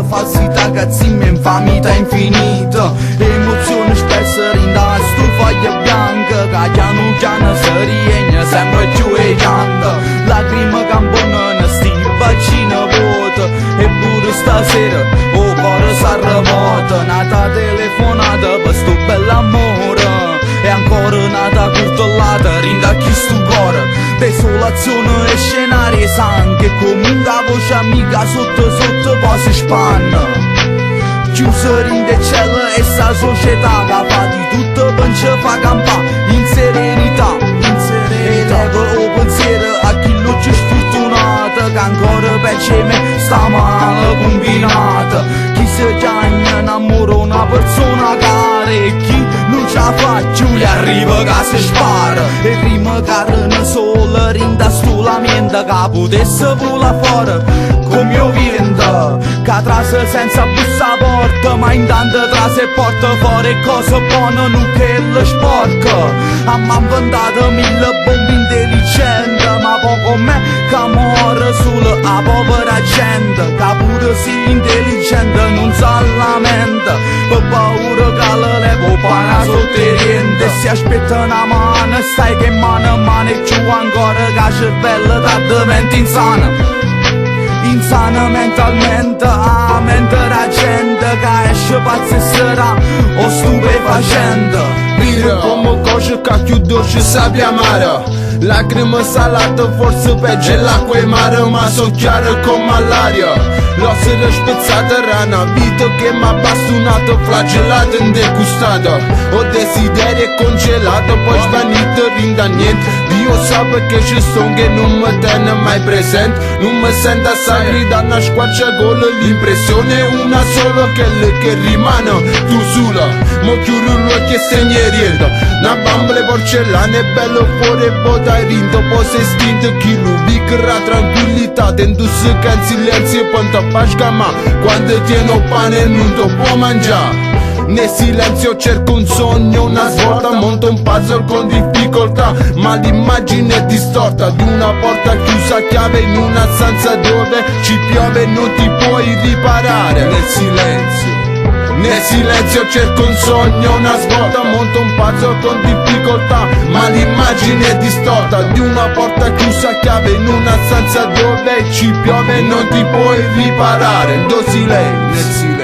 falsità che zimma infamità infinita, emozioni spesse rinda stufa bianca, che piano piano si riegna sempre più e pianta, lacrime che ambuonano sti bacino vuoto, eppure stasera o cuore s'arremota, nata telefonata per sto bell'amore, e ancora nata curtollata rinda chi sto cuore, desolazione e scenari sangue, comunque la voce amica sotto sotto poi si spanna, chiuso rinde cella e sta società che fa di tutto per ci fa campare in serenità, e leva o pensiero a chi lo più sfortunato, che ancora peggio me sta male combinata, chi si chiama innamora una persona cara e chi non ce la fa giù gli arriva che si spara, e prima carne sola rinda sto lamento che potesse volare fuori come io vento, che trase senza bussa porta, ma intanto trase e porta fuori cose buone non che le sporca, a m'ha inventato mille bombe intelligenti, ma poco me che muore solo a povera gente, che pure si intelligente non si lamenta, per paura che le levo pana sotterriente, si aspetta una mano, sai che mano e più ancora che cervello da diventa insana mentalmente, a mente la gente che esce pazza e sarà o stupefacente. Mira come cose che più dolce sabbia amara, lacrime salate forse peggio è l'acqua e mare, ma so chiare come l'aria, l'ossa spezzata rana, vita che m'ha bastonata, flagellata e degustata, ho desiderio congelato, poi svanito rinda niente, Dio sa perché ci sono che non mi tiene mai presente, non mi sento a gridare una squarciagola, l'impressione è una sola, che rimane tu sola, mo chiudo l'occhio e segneriento, una bambola porcellana è bello fuori e poi dai rinto, poi sei stinto, chi lo vicra tranquillità, tendusse che in silenzio e poi ti pasca, ma quando tieno pane non ti può mangiare. Nel silenzio cerco un sogno, una svolta, monto un puzzle con difficoltà, ma l'immagine è distorta di una porta chiusa a chiave in una stanza dove ci piove e non ti puoi riparare. Nel silenzio cerco un sogno, una svolta, monto un puzzle con difficoltà, ma l'immagine è distorta di una porta chiusa a chiave in una stanza dove ci piove e non ti puoi riparare. Nel silenzio